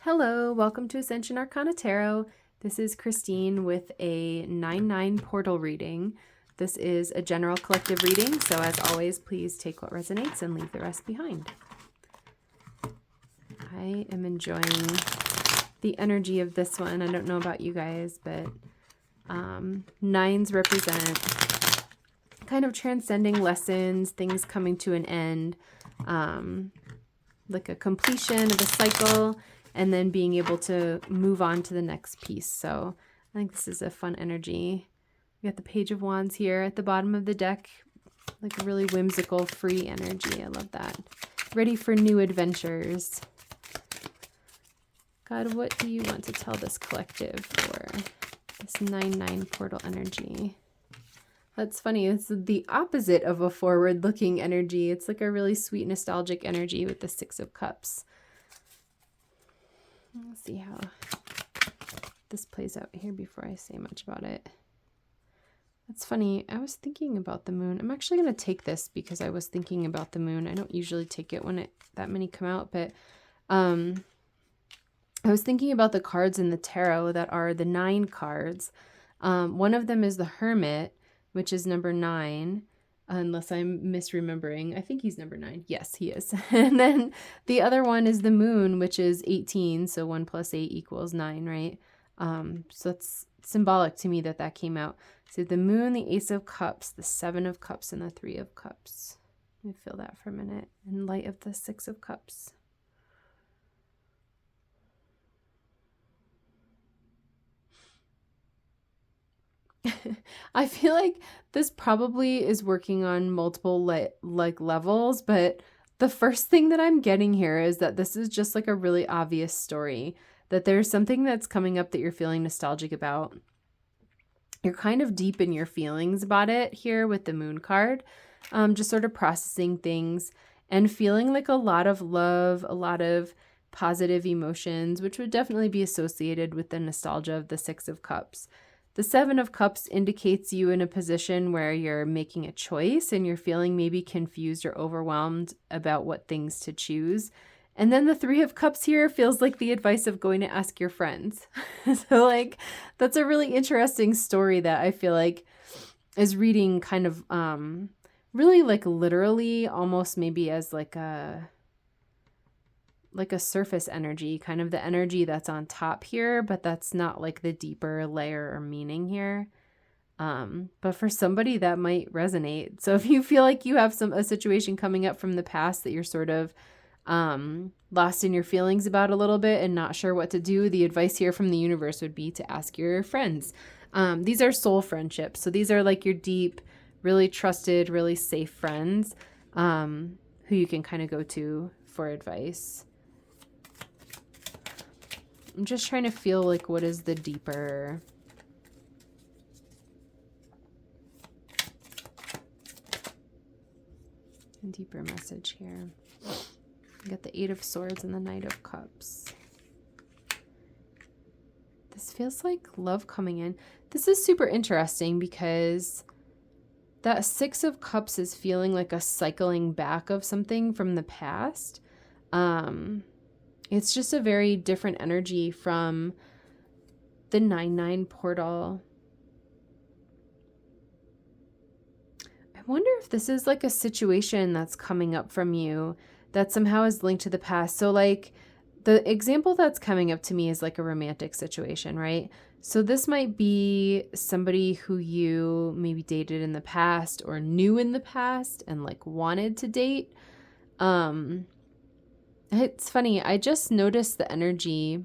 Hello, welcome to Ascension Arcana Tarot. This is Christine with a 9/9 portal reading. This is a general collective reading, so as always, please take what resonates and leave the rest behind. I am enjoying the energy of this one. I don't know about you guys, but nines represent kind of transcending lessons, things coming to an end, like a completion of a cycle, and then being able to move on to the next piece. So I think this is a fun energy. We got the Page of Wands here at the bottom of the deck, like a really whimsical, free energy. I love that. Ready for new adventures. God, what do you want to tell this collective for this 9/9 portal energy? That's funny. It's the opposite of a forward-looking energy. It's like a really sweet, nostalgic energy with the Six of Cups. Let's see how this plays out here before I say much about it. That's funny. I was thinking about the moon. I'm actually going to take this because I was thinking about the moon. I don't usually take it when that many come out, but I was thinking about the cards in the tarot that are the 9 cards. One of them is the Hermit, which is number 9. Unless I'm misremembering. I think he's number 9. Yes, he is. And then the other one is the moon, which is 18. So 1 + 8 = 9, right? So it's symbolic to me that came out. So the moon, the Ace of Cups, the 7 of Cups, and the 3 of Cups. Let me feel that for a minute in light of the 6 of Cups. I feel like this probably is working on multiple levels, but the first thing that I'm getting here is that this is just like a really obvious story, that there's something that's coming up that you're feeling nostalgic about. You're kind of deep in your feelings about it here with the moon card, just sort of processing things and feeling like a lot of love, a lot of positive emotions, which would definitely be associated with the nostalgia of the 6 of Cups. The 7 of Cups indicates you in a position where you're making a choice and you're feeling maybe confused or overwhelmed about what things to choose. And then the 3 of Cups here feels like the advice of going to ask your friends. So like, that's a really interesting story that I feel like is reading kind of really like literally almost maybe as like a surface energy, kind of the energy that's on top here, but that's not like the deeper layer or meaning here. But for somebody that might resonate. So if you feel like you have a situation coming up from the past that you're sort of lost in your feelings about a little bit and not sure what to do, the advice here from the universe would be to ask your friends. These are soul friendships. So these are like your deep, really trusted, really safe friends who you can kind of go to for advice. I'm just trying to feel like what is the deeper message here. You got the 8 of Swords and the Knight of Cups. This feels like love coming in. This is super interesting because that 6 of Cups is feeling like a cycling back of something from the past. It's just a very different energy from the 9/9 portal. I wonder if this is like a situation that's coming up from you that somehow is linked to the past. So like the example that's coming up to me is like a romantic situation, right? So this might be somebody who you maybe dated in the past or knew in the past and like wanted to date. It's funny, I just noticed the energy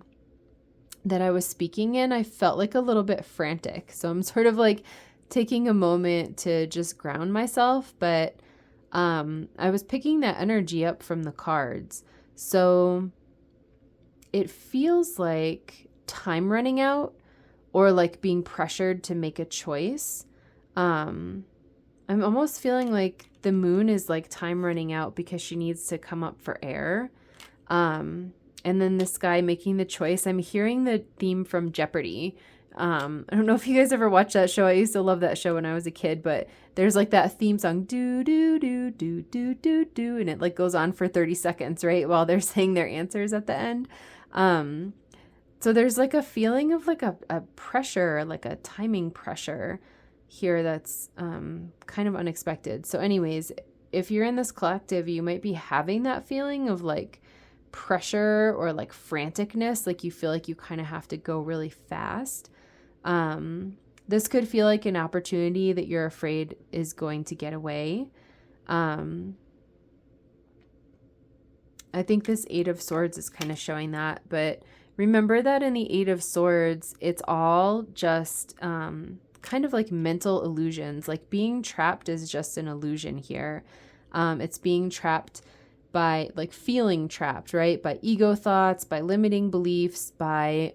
that I was speaking in. I felt like a little bit frantic. So I'm sort of like taking a moment to just ground myself. But I was picking that energy up from the cards. So it feels like time running out or like being pressured to make a choice. I'm almost feeling like the moon is like time running out because she needs to come up for air. And then this guy making the choice. I'm hearing the theme from Jeopardy. I don't know if you guys ever watched that show. I used to love that show when I was a kid, but there's like that theme song, do, do, do, do, do, do, do. And it like goes on for 30 seconds, right? While they're saying their answers at the end. So there's like a feeling of like a pressure, like a timing pressure here that's kind of unexpected. So anyways, if you're in this collective, you might be having that feeling of like pressure or like franticness, like you feel like you kind of have to go really fast. This could feel like an opportunity that you're afraid is going to get away. I think this Eight of Swords is kind of showing that, but remember that in the Eight of Swords, it's all just kind of like mental illusions. Like being trapped is just an illusion here. It's being trapped by like feeling trapped, right? By ego thoughts, by limiting beliefs, by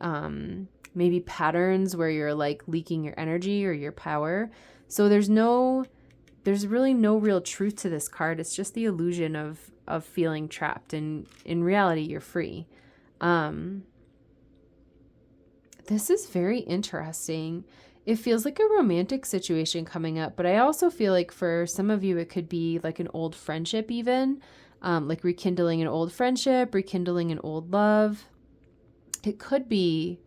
maybe patterns where you're like leaking your energy or your power. So there's really no real truth to this card. It's just the illusion of feeling trapped, and in reality you're free. This is very interesting. It feels like a romantic situation coming up, but I also feel like for some of you it could be like an old friendship even, like rekindling an old friendship, rekindling an old love. It could be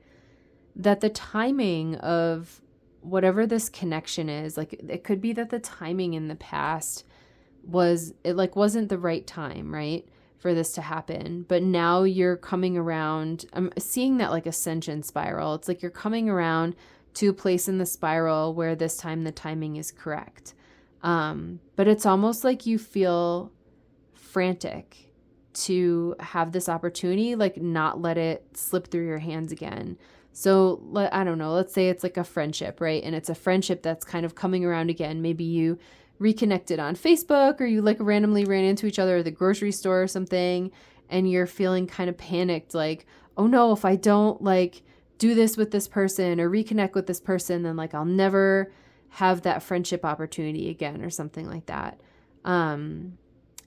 that the timing of whatever this connection is, like it could be that the timing in the past wasn't the right time, right, for this to happen. But now you're coming around. I'm seeing that like ascension spiral. It's like you're coming around to a place in the spiral where this time the timing is correct. But it's almost like you feel frantic to have this opportunity, like not let it slip through your hands again. So I don't know, let's say it's like a friendship, right? And it's a friendship that's kind of coming around again. Maybe you reconnected on Facebook, or you like randomly ran into each other at the grocery store or something, and you're feeling kind of panicked, like, oh no, if I don't like do this with this person or reconnect with this person, then like I'll never have that friendship opportunity again or something like that.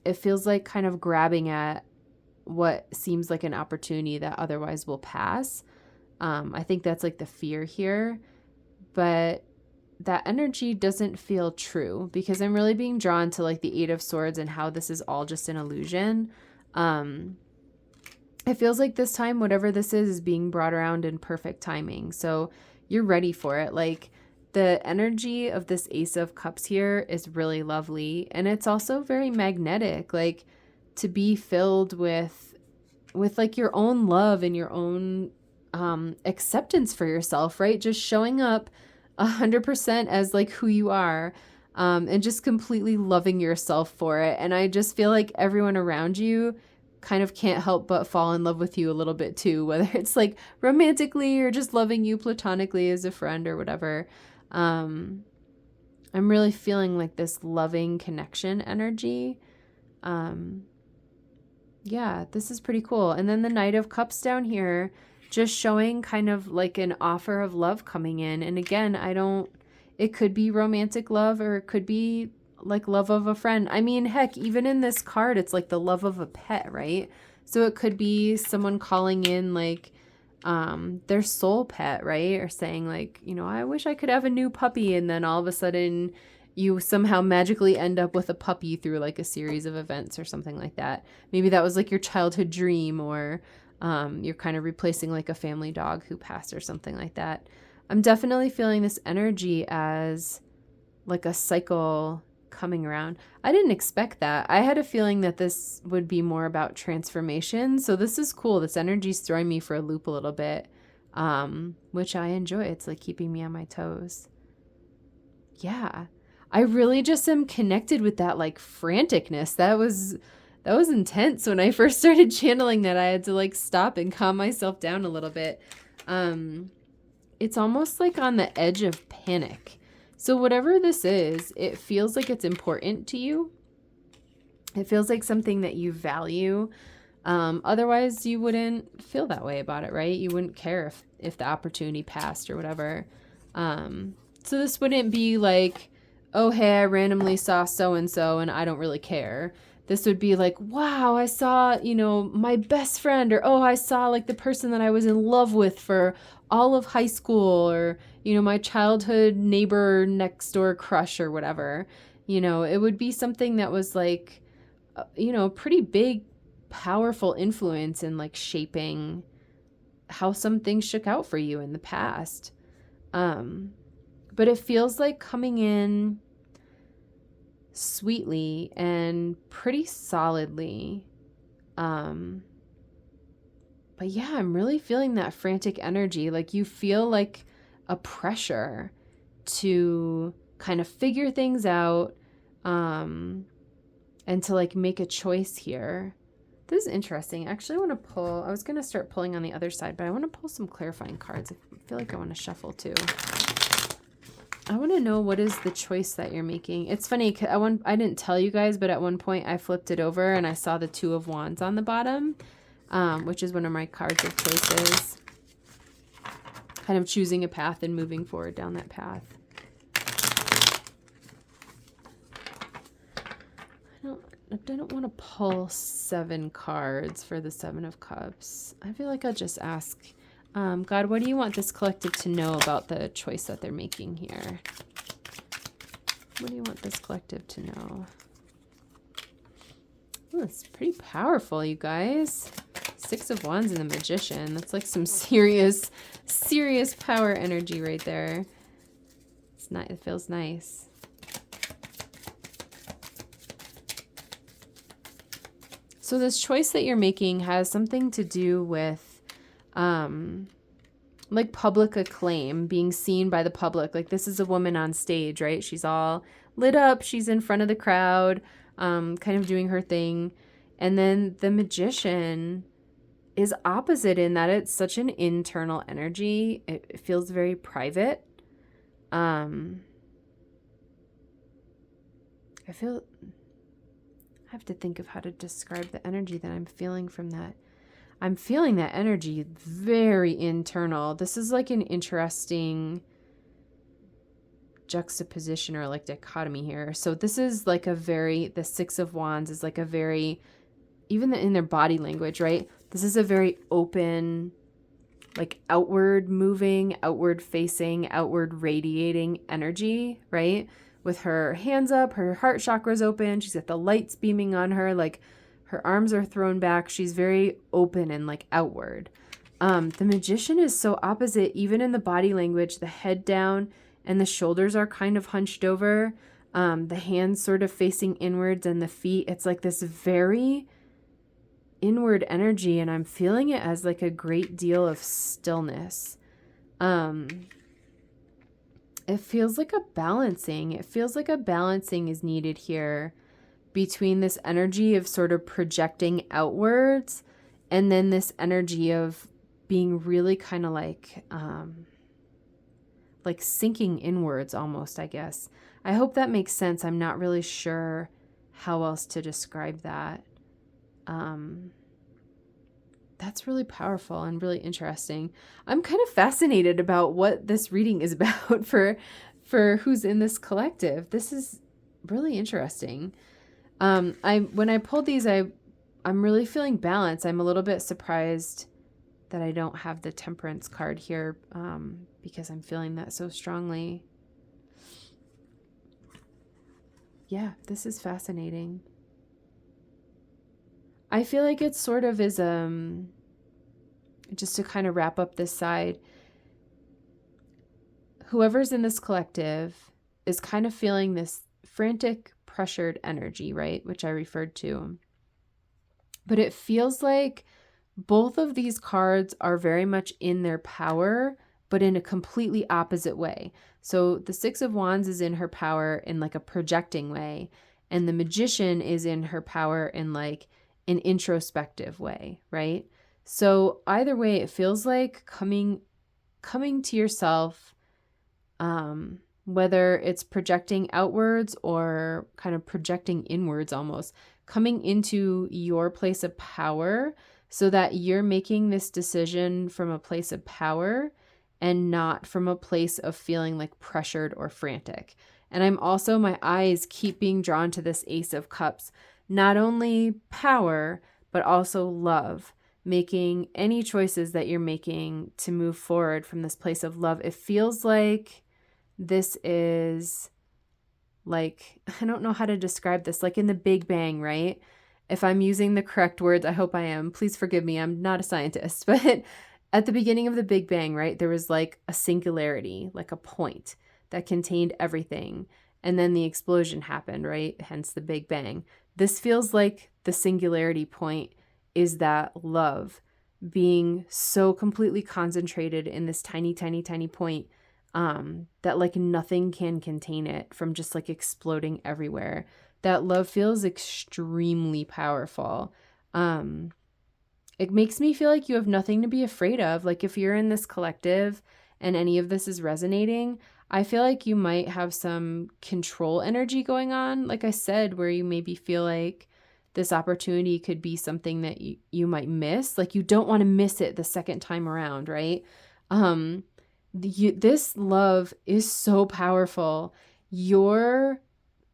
It feels like kind of grabbing at what seems like an opportunity that otherwise will pass. I think that's like the fear here, but that energy doesn't feel true because I'm really being drawn to like the Eight of Swords and how this is all just an illusion. It feels like this time, whatever this is being brought around in perfect timing. So you're ready for it. Like the energy of this Ace of Cups here is really lovely. And it's also very magnetic, like to be filled with like your own love and your own acceptance for yourself, right? Just showing up 100% as like who you are, and just completely loving yourself for it. And I just feel like everyone around you kind of can't help but fall in love with you a little bit too, whether it's like romantically or just loving you platonically as a friend or whatever. I'm really feeling like this loving connection energy. Yeah, this is pretty cool. And then the Knight of Cups down here, just showing kind of like an offer of love coming in. And again, it could be romantic love, or it could be like love of a friend. I mean, heck, even in this card, it's like the love of a pet, right? So it could be someone calling in like their soul pet, right? Or saying like, I wish I could have a new puppy. And then all of a sudden you somehow magically end up with a puppy through like a series of events or something like that. Maybe that was like your childhood dream, or you're kind of replacing like a family dog who passed or something like that. I'm definitely feeling this energy as like a cycle coming around. I didn't expect that. I had a feeling that this would be more about transformation. So this is cool. This energy's throwing me for a loop a little bit, which I enjoy. It's like keeping me on my toes. Yeah. I really just am connected with that like franticness. That was intense. When I first started channeling that, I had to like stop and calm myself down a little bit. It's almost like on the edge of panic. So whatever this is, it feels like it's important to you. It feels like something that you value. Otherwise you wouldn't feel that way about it, right? You wouldn't care if the opportunity passed or whatever. So this wouldn't be like, oh, hey, I randomly saw so-and-so and I don't really care. This would be like, wow, I saw, my best friend, or, oh, I saw like the person that I was in love with for all of high school, or, my childhood neighbor next door crush or whatever. It would be something that was like, pretty big, powerful influence in like shaping how some things shook out for you in the past. But it feels like coming in sweetly and pretty solidly. But yeah, I'm really feeling that frantic energy. Like you feel like a pressure to kind of figure things out, and to like make a choice here. This is interesting. Actually, I want to pull, I was going to start pulling on the other side, but I want to pull some clarifying cards. I feel like I want to shuffle too. I want to know, what is the choice that you're making? It's funny, I didn't tell you guys, but at one point I flipped it over and I saw the Two of Wands on the bottom, which is one of my cards of choices. Kind of choosing a path and moving forward down that path. I don't want to pull 7 cards for the 7 of Cups. I feel like I'll just ask, God, what do you want this collective to know about the choice that they're making here? What do you want this collective to know? Oh, it's pretty powerful, you guys. 6 of Wands and the Magician. That's like some serious power energy right there. It's not, it feels nice. So this choice that you're making has something to do with like public acclaim, being seen by the public. Like this is a woman on stage, right? She's all lit up. She's in front of the crowd, kind of doing her thing. And then the Magician is opposite in that it's such an internal energy. It feels very private. I have to think of how to describe the energy that I'm feeling from that. I'm feeling that energy very internal. This is like an interesting juxtaposition or like dichotomy here. So this is like the 6 of Wands is like a very, even in their body language, right? This is a very open, like outward moving, outward facing, outward radiating energy, right? With her hands up, her heart chakra's open. She's got the lights beaming on her. Like her arms are thrown back. She's very open and like outward. The Magician is so opposite, even in the body language, the head down and the shoulders are kind of hunched over. The hands sort of facing inwards and the feet. It's like this very inward energy. And I'm feeling it as like a great deal of stillness. It feels like a balancing. It feels like a balancing is needed here between this energy of sort of projecting outwards and then this energy of being really kind of like sinking inwards almost, I guess. I hope that makes sense. I'm not really sure how else to describe that. That's really powerful and really interesting. I'm kind of fascinated about what this reading is about for who's in this collective. This is really interesting. When I pulled these, I'm really feeling balance. I'm a little bit surprised that I don't have the Temperance card here, because I'm feeling that so strongly. Yeah, this is fascinating. I feel like it sort of is, just to kind of wrap up this side, whoever's in this collective is kind of feeling this frantic, pressured energy, right? Which I referred to. But it feels like both of these cards are very much in their power, but in a completely opposite way. So the 6 of Wands is in her power in like a projecting way, and the Magician is in her power in like an introspective way, right? So either way, it feels like coming to yourself, whether it's projecting outwards or kind of projecting inwards almost, coming into your place of power so that you're making this decision from a place of power and not from a place of feeling like pressured or frantic. And I'm also, my eyes keep being drawn to this Ace of Cups, not only power, but also love, making any choices that you're making to move forward from this place of love. It feels like this is like, I don't know how to describe this, like in the Big Bang, right? If I'm using the correct words, I hope I am. Please forgive me. I'm not a scientist, but at the beginning of the Big Bang, right, there was like a singularity, like a point that contained everything. And then the explosion happened, right? Hence the Big Bang. This feels like the singularity point is that love being so completely concentrated in this tiny, tiny, tiny point that like nothing can contain it from just like exploding everywhere. That love feels extremely powerful. It makes me feel like you have nothing to be afraid of. Like if you're in this collective and any of this is resonating, I feel like you might have some control energy going on, like I said, where you maybe feel like this opportunity could be something that you might miss. Like you don't want to miss it the second time around, right? This love is so powerful. Your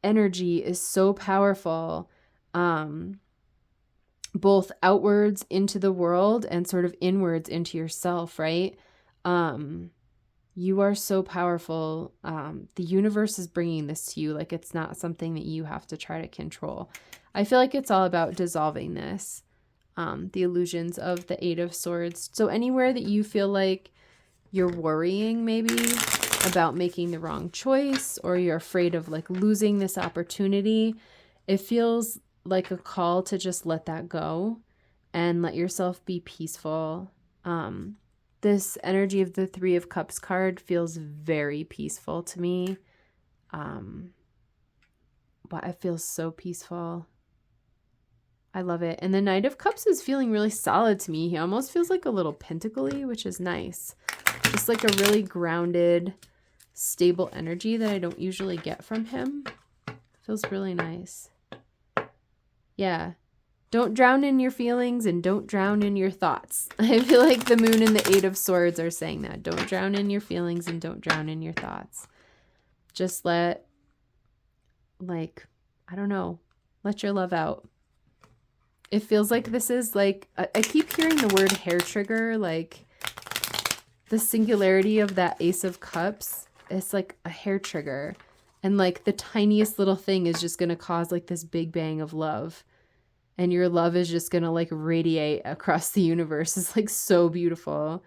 energy is so powerful. Both outwards into the world and sort of inwards into yourself, right? You are so powerful. The universe is bringing this to you. Like it's not something that you have to try to control. I feel like it's all about dissolving this, the illusions of the Eight of Swords. So anywhere that you feel like you're worrying maybe about making the wrong choice, or you're afraid of like losing this opportunity, it feels like a call to just let that go and let yourself be peaceful. This energy of the Three of Cups card feels very peaceful to me. But it feels so peaceful. I love it. And the Knight of Cups is feeling really solid to me. He almost feels like a little pentacle-y, which is nice. Just like a really grounded, stable energy that I don't usually get from him. Feels really nice. Yeah. Don't drown in your feelings and don't drown in your thoughts. I feel like the Moon and the Eight of Swords are saying that. Don't drown in your feelings and don't drown in your thoughts. Just let, like, I don't know, let your love out. It feels like this is like, I keep hearing the word hair trigger, like the singularity of that Ace of Cups. It's like a hair trigger. And like the tiniest little thing is just going to cause like this big bang of love. And your love is just going to like radiate across the universe. It's like so beautiful.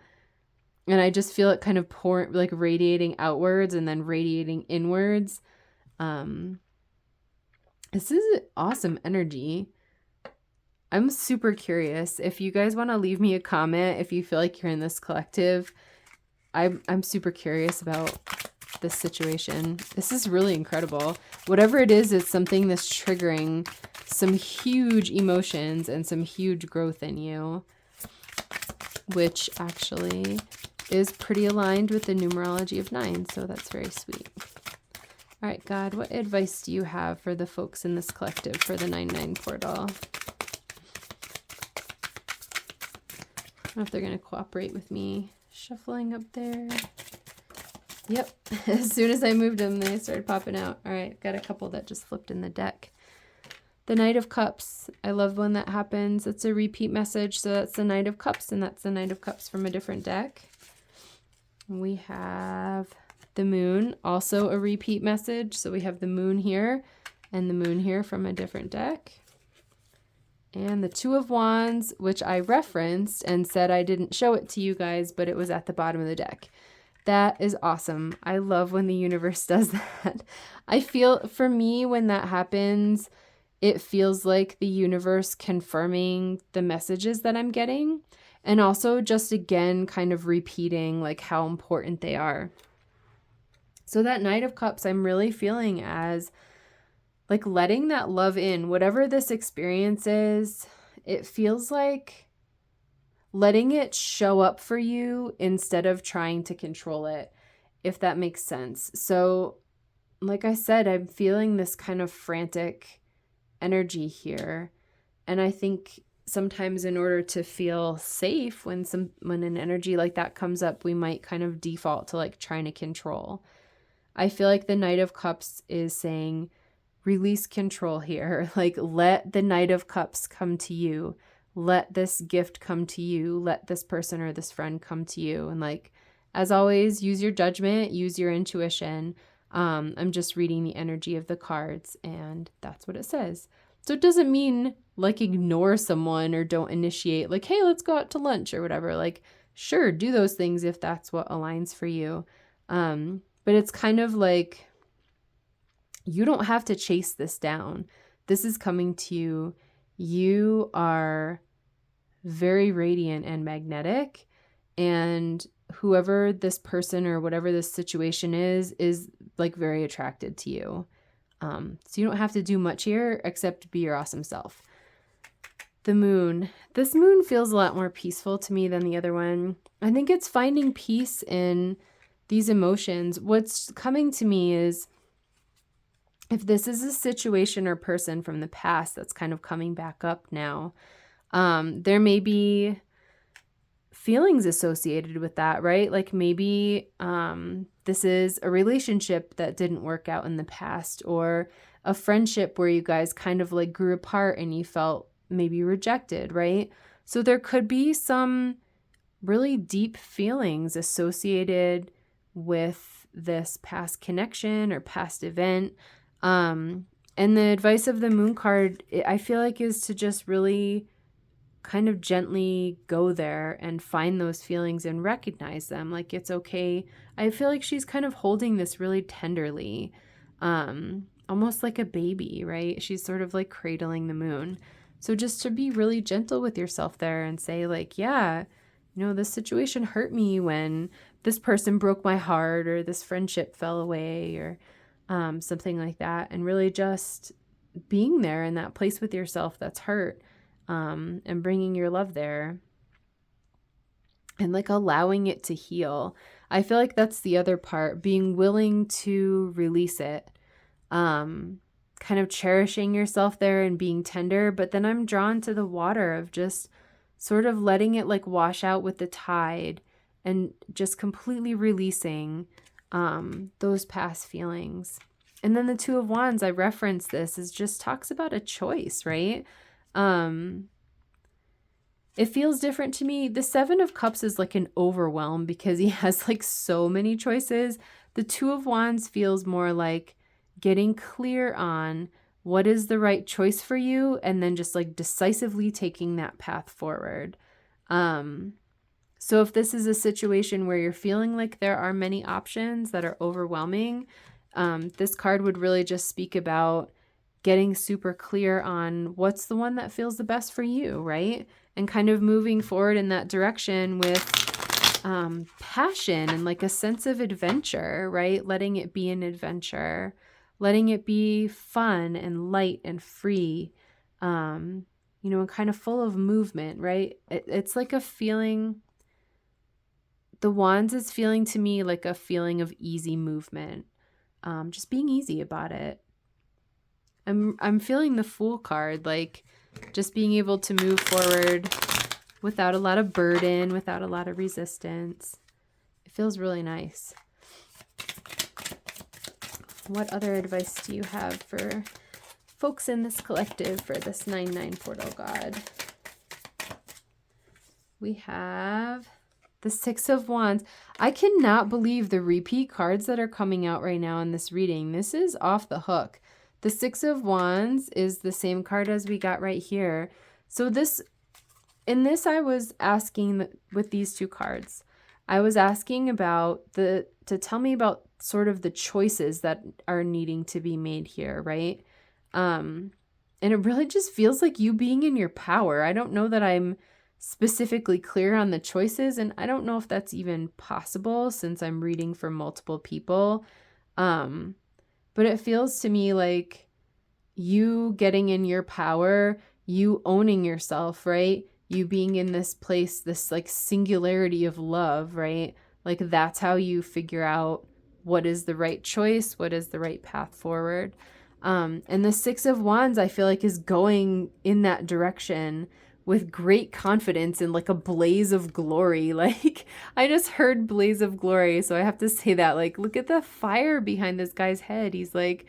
And I just feel it kind of like radiating outwards and then radiating inwards. This is awesome energy. I'm super curious. If you guys want to leave me a comment, if you feel like you're in this collective, I'm super curious about this situation. This is really incredible. Whatever it is, it's something that's triggering some huge emotions and some huge growth in you, which actually is pretty aligned with the numerology of 9. So that's very sweet. All right, God, what advice do you have for the folks in this collective for the 9/9 portal? I don't know if they're going to cooperate with me shuffling up there. Yep. As soon as I moved them, they started popping out. All right. Got a couple that just flipped in the deck. The Knight of Cups. I love when that happens. It's a repeat message. So that's the Knight of Cups, and that's the Knight of Cups from a different deck. We have the Moon, also a repeat message. So we have the Moon here and the Moon here from a different deck. And the Two of Wands, which I referenced and said I didn't show it to you guys, but it was at the bottom of the deck. That is awesome. I love when the universe does that. I feel, for me, when that happens, it feels like the universe confirming the messages that I'm getting. And also just, again, kind of repeating like how important they are. So that Knight of Cups, I'm really feeling as like letting that love in, whatever this experience is. It feels like letting it show up for you instead of trying to control it, if that makes sense. So like I said, I'm feeling this kind of frantic energy here. And I think sometimes in order to feel safe, when an energy like that comes up, we might kind of default to like trying to control. I feel like the Knight of Cups is saying, release control here. Like, let the Knight of Cups come to you. Let this gift come to you. Let this person or this friend come to you. And like, as always, use your judgment, use your intuition. I'm just reading the energy of the cards, and that's what it says. So it doesn't mean like ignore someone or don't initiate like, hey, let's go out to lunch or whatever. Like, sure, do those things if that's what aligns for you. But it's kind of like, you don't have to chase this down. This is coming to you. You are very radiant and magnetic, and whoever this person or whatever this situation is like very attracted to you. So you don't have to do much here except be your awesome self. The moon. This moon feels a lot more peaceful to me than the other one. I think it's finding peace in these emotions. What's coming to me is, if this is a situation or person from the past that's kind of coming back up now, there may be feelings associated with that, right? Like maybe this is a relationship that didn't work out in the past, or a friendship where you guys kind of like grew apart and you felt maybe rejected, right? So there could be some really deep feelings associated with this past connection or past event. And the advice of the moon card, I feel like, is to just really kind of gently go there and find those feelings and recognize them. Like, it's okay. I feel like she's kind of holding this really tenderly, almost like a baby, right? She's sort of like cradling the moon. So just to be really gentle with yourself there and say like, yeah, you know, this situation hurt me when this person broke my heart, or this friendship fell away, or something like that. And really just being there in that place with yourself that's hurt, and bringing your love there and like allowing it to heal. I feel like that's the other part, being willing to release it, kind of cherishing yourself there and being tender. But then I'm drawn to the water of just sort of letting it like wash out with the tide and just completely releasing those past feelings. And then the Two of Wands, I reference this, is just talks about a choice, right? It feels different to me. The Seven of Cups is like an overwhelm because he has like so many choices. The Two of Wands feels more like getting clear on what is the right choice for you, and then just like decisively taking that path forward. So if this is a situation where you're feeling like there are many options that are overwhelming, this card would really just speak about getting super clear on what's the one that feels the best for you, right? And kind of moving forward in that direction with passion and like a sense of adventure, right? Letting it be an adventure, letting it be fun and light and free, you know, and kind of full of movement, right? It's like a feeling. The Wands is feeling to me like a feeling of easy movement, just being easy about it. I'm feeling the Fool card, like just being able to move forward without a lot of burden, without a lot of resistance. It feels really nice. What other advice do you have for folks in this collective for this 9/9 portal god? We have the Six of Wands. I cannot believe the repeat cards that are coming out right now in this reading. This is off the hook. The Six of Wands is the same card as we got right here. So in this, I was asking with these two cards, I was asking about to tell me about sort of the choices that are needing to be made here, right? And it really just feels like you being in your power. I don't know that I'm specifically clear on the choices, and I don't know if that's even possible since I'm reading for multiple people. But it feels to me like you getting in your power, you owning yourself, right? You being in this place, this like singularity of love, right? Like that's how you figure out what is the right choice, what is the right path forward. And the Six of Wands, I feel like, is going in that direction with great confidence and like a blaze of glory. Like I just heard blaze of glory, so I have to say that. Like, look at the fire behind this guy's head. He's like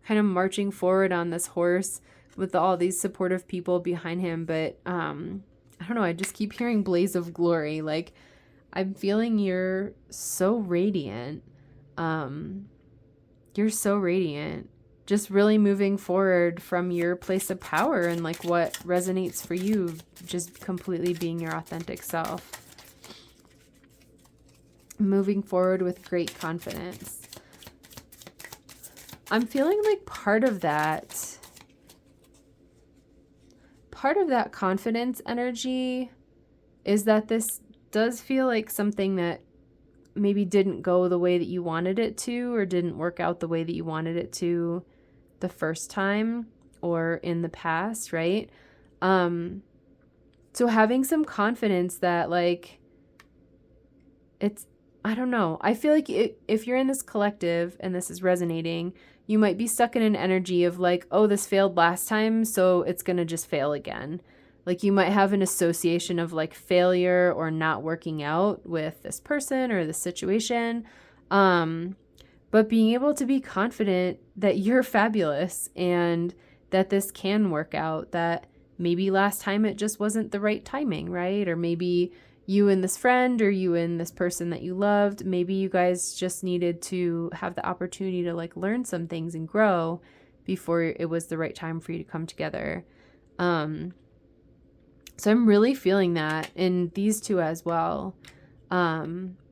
kind of marching forward on this horse with all these supportive people behind him. But I don't know, I just keep hearing blaze of glory. Like I'm feeling you're so radiant. You're so radiant. just really moving forward from your place of power and like what resonates for you, just completely being your authentic self. Moving forward with great confidence. I'm feeling like part of that confidence energy is that this does feel like something that maybe didn't go the way that you wanted it to, or didn't work out the way that you wanted it to the first time or in the past, right? So having some confidence that like it's, I don't know. I feel like if you're in this collective and this is resonating, you might be stuck in an energy of like, oh, this failed last time, so it's going to just fail again. Like you might have an association of like failure or not working out with this person or this situation. But being able to be confident that you're fabulous and that this can work out, that maybe last time it just wasn't the right timing, right? Or maybe you and this friend, or you and this person that you loved, maybe you guys just needed to have the opportunity to like learn some things and grow before it was the right time for you to come together. So I'm really feeling that in these two as well.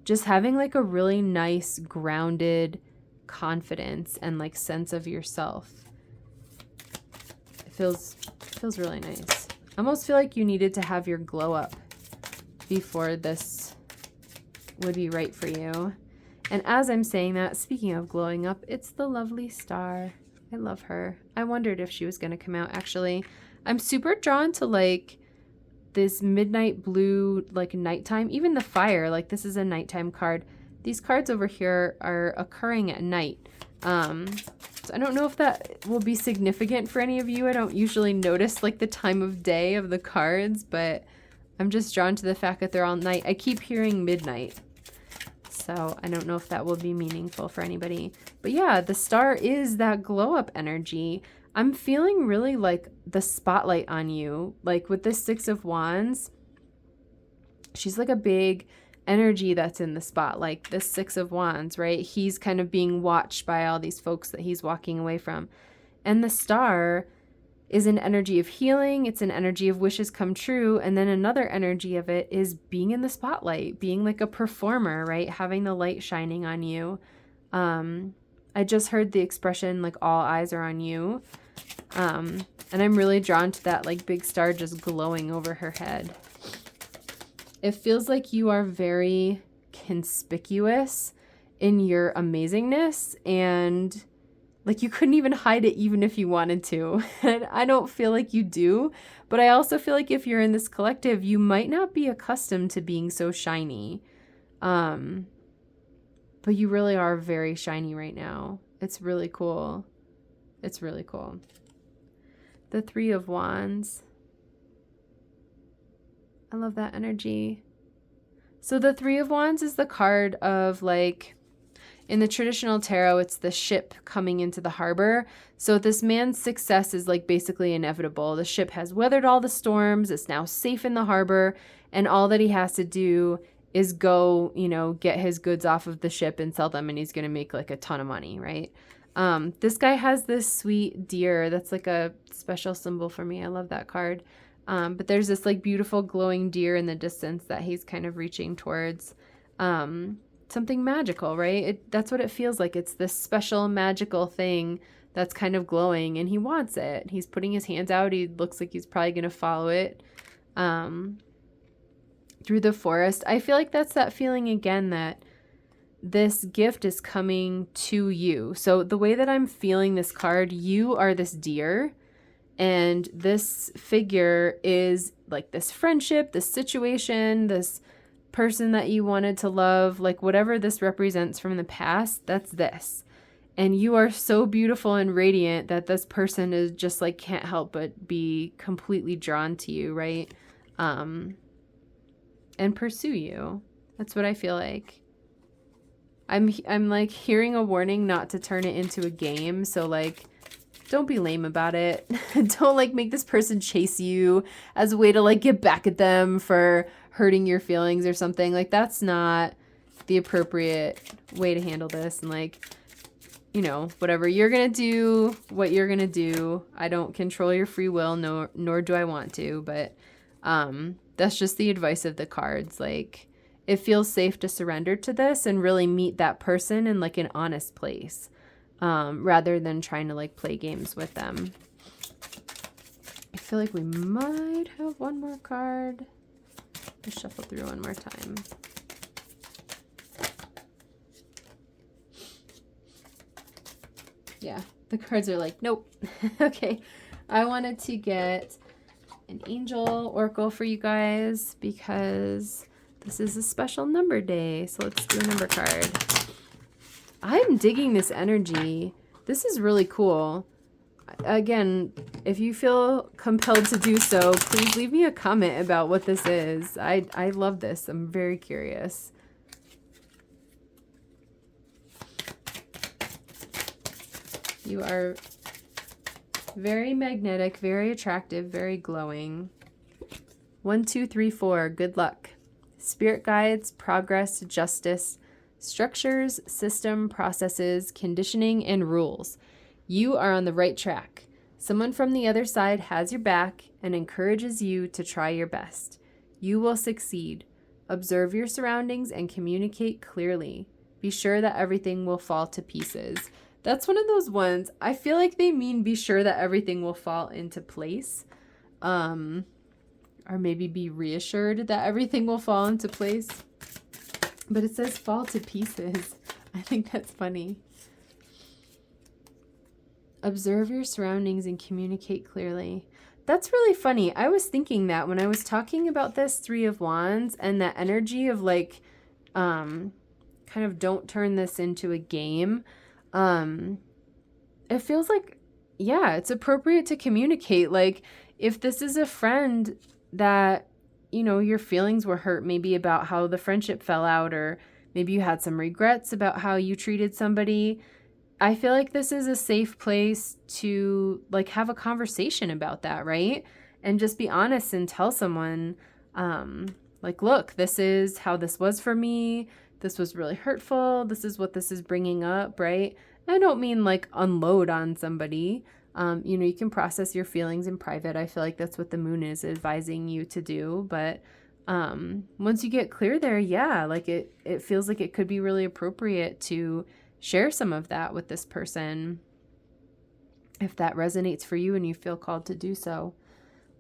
Just having like a really nice grounded confidence and like sense of yourself. It feels really nice. I almost feel like you needed to have your glow up before this would be right for you. And as I'm saying that, speaking of glowing up, it's the lovely star. I love her. I wondered if she was going to come out actually. I'm super drawn to like this midnight blue, like nighttime, even the fire, like this is a nighttime card. These cards over here are occurring at night. So I don't know if that will be significant for any of you. I don't usually notice like the time of day of the cards, but I'm just drawn to the fact that they're all night. I keep hearing midnight. So I don't know if that will be meaningful for anybody. But yeah, the star is that glow up energy. I'm feeling really like the spotlight on you. Like with this Six of Wands, she's like a big energy that's in the spot. Like this Six of Wands, right? He's kind of being watched by all these folks that he's walking away from. And the star is an energy of healing. It's an energy of wishes come true. And then another energy of it is being in the spotlight, being like a performer, right? Having the light shining on you. I just heard the expression like all eyes are on you. And I'm really drawn to that like big star just glowing over her head. It feels like you are very conspicuous in your amazingness, and like you couldn't even hide it even if you wanted to. And I don't feel like you do, but I also feel like if you're in this collective, you might not be accustomed to being so shiny. But you really are very shiny right now. It's really cool. It's really cool. The Three of Wands. I love that energy. So the Three of Wands is the card of like, in the traditional tarot, it's the ship coming into the harbor. So this man's success is like basically inevitable. The ship has weathered all the storms. It's now safe in the harbor. And all that he has to do is go, you know, get his goods off of the ship and sell them. And he's going to make like a ton of money, right? This guy has this sweet deer. That's like a special symbol for me. I love that card. But there's this like beautiful glowing deer in the distance that he's kind of reaching towards. Something magical, right? That's what it feels like. It's this special magical thing that's kind of glowing, and he wants it. He's putting his hands out. He looks like he's probably going to follow it through the forest. I feel like that's that feeling again that this gift is coming to you. So the way that I'm feeling this card, you are this deer, and this figure is like this friendship, this situation, this person that you wanted to love, like whatever this represents from the past, that's this. And you are so beautiful and radiant that this person is just like can't help but be completely drawn to you, right? And pursue you. That's what I feel like. I'm like hearing a warning not to turn it into a game. So like, don't be lame about it. Don't like make this person chase you as a way to like get back at them for hurting your feelings or something. Like that's not the appropriate way to handle this. And like, you know, whatever you're going to do, what you're going to do. I don't control your free will, nor do I want to, but that's just the advice of the cards. Like, it feels safe to surrender to this and really meet that person in like an honest place, rather than trying to like play games with them. I feel like we might have one more card. Let's shuffle through one more time. Yeah, the cards are like, nope. Okay, I wanted to get an angel oracle for you guys because this is a special number day. So let's do a number card. I'm digging this energy. This is really cool. Again, if you feel compelled to do so, please leave me a comment about what this is. I love this. I'm very curious. You are very magnetic, very attractive, very glowing. 1, 2, 3, 4. Good luck. Spirit guides, progress, justice, structures, system, processes, conditioning, and rules. You are on the right track. Someone from the other side has your back and encourages you to try your best. You will succeed. Observe your surroundings and communicate clearly. Be sure that everything will fall to pieces. That's one of those ones, I feel like they mean be sure that everything will fall into place. Or maybe be reassured that everything will fall into place. But it says fall to pieces. I think that's funny. Observe your surroundings and communicate clearly. That's really funny. I was thinking that when I was talking about this 3 of Wands and that energy of like, kind of don't turn this into a game. It feels like, yeah, it's appropriate to communicate. Like, if this is a friend that, you know, your feelings were hurt maybe about how the friendship fell out, or maybe you had some regrets about how you treated somebody, I feel like this is a safe place to like have a conversation about that, right? And just be honest and tell someone, like, look, this is how this was for me. This was really hurtful. This is what this is bringing up, right? I don't mean like unload on somebody. You know, you can process your feelings in private. I feel like that's what the moon is advising you to do. But once you get clear there, yeah, like it feels like it could be really appropriate to share some of that with this person if that resonates for you and you feel called to do so.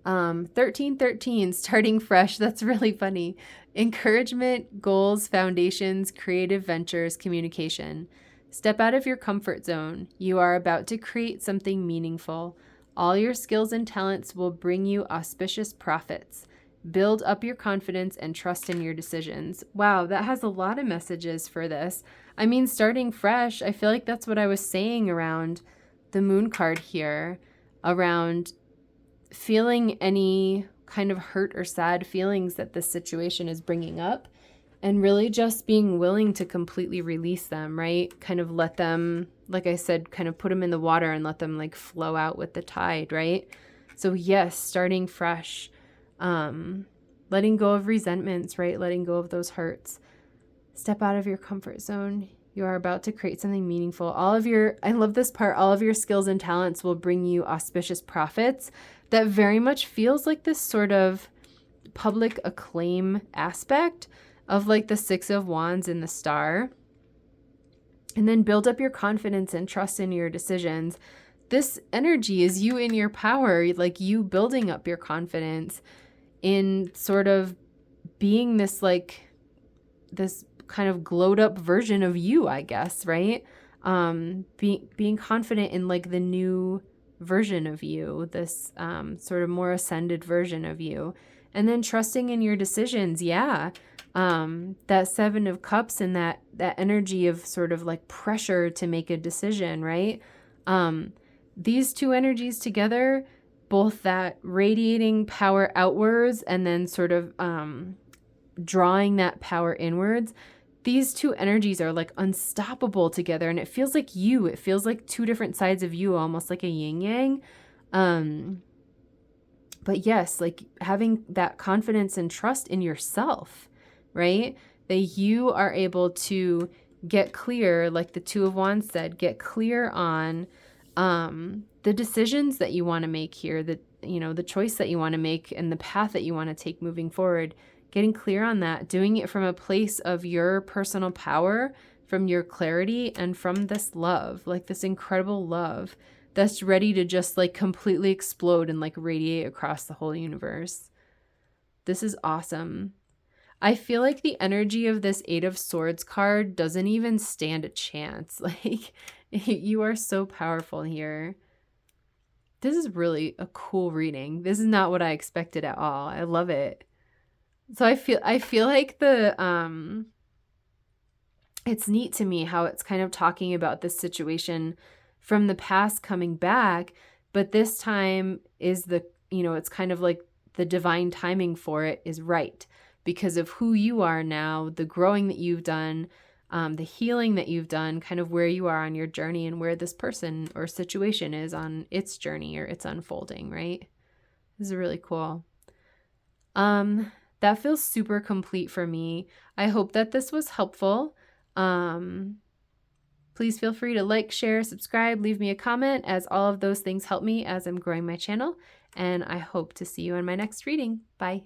1313, starting fresh. That's really funny. Encouragement, goals, foundations, creative ventures, communication. Step out of your comfort zone. You are about to create something meaningful. All your skills and talents will bring you auspicious profits. Build up your confidence and trust in your decisions. Wow, that has a lot of messages for this. I mean, starting fresh, I feel like that's what I was saying around the moon card here, around feeling any kind of hurt or sad feelings that this situation is bringing up, and really just being willing to completely release them, right? Kind of let them, like I said, kind of put them in the water and let them like flow out with the tide, right? So yes, starting fresh, letting go of resentments, right? Letting go of those hurts. Step out of your comfort zone. You are about to create something meaningful. I love this part, all of your skills and talents will bring you auspicious profits. That very much feels like this sort of public acclaim aspect of like the 6 of Wands and the Star. And then build up your confidence and trust in your decisions. This energy is you in your power, like you building up your confidence in sort of being this like this kind of glowed up version of you, I guess, right? Being confident in like the new version of you, this sort of more ascended version of you, and then trusting in your decisions. Yeah. That 7 of Cups and that energy of sort of like pressure to make a decision, right? These two energies together, both that radiating power outwards and then sort of drawing that power inwards, these two energies are like unstoppable together. And it feels like it feels like two different sides of you, almost like a yin yang. But yes, like having that confidence and trust in yourself, right? That you are able to get clear, like the Two of Wands said, get clear on the decisions that you want to make here, that, you know, the choice that you want to make and the path that you want to take moving forward. Getting clear on that, doing it from a place of your personal power, from your clarity, and from this love, like this incredible love that's ready to just like completely explode and like radiate across the whole universe. This is awesome. I feel like the energy of this Eight of Swords card doesn't even stand a chance. Like, you are so powerful here. This is really a cool reading. This is not what I expected at all. I love it. So I feel like it's neat to me how it's kind of talking about this situation from the past coming back, but this time is the, you know, it's kind of like the divine timing for it is right because of who you are now, the growing that you've done, the healing that you've done, kind of where you are on your journey and where this person or situation is on its journey or its unfolding, right? This is really cool. That feels super complete for me. I hope that this was helpful. Please feel free to like, share, subscribe, leave me a comment, as all of those things help me as I'm growing my channel. And I hope to see you in my next reading. Bye.